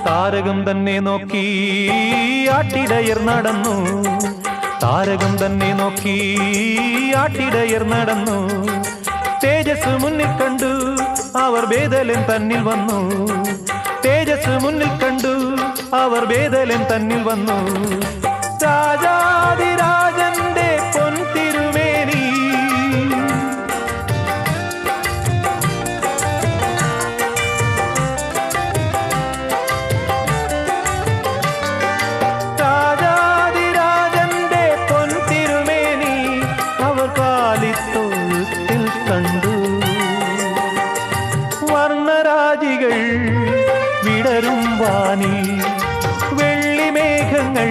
താരകം തന്നെ നോക്കി ആട്ടിടയർ നടന്നു, താരകം തന്നെ നോക്കി ആട്ടിടയർ നടന്നു. തേജസ് മുന്നിൽ കണ്ടു അവർ ബേഥലേം തന്നിൽ വന്നു, തേജസ് മുന്നിൽ കണ്ടു അവർ ബേഥലേം തന്നിൽ വന്നു. രാജാതിരാജന്റെ പൊൻതിരുമേനി വർണ്ണരാജികൾ വിടരും വാനിൽ വെള്ളിമേഘങ്ങൾ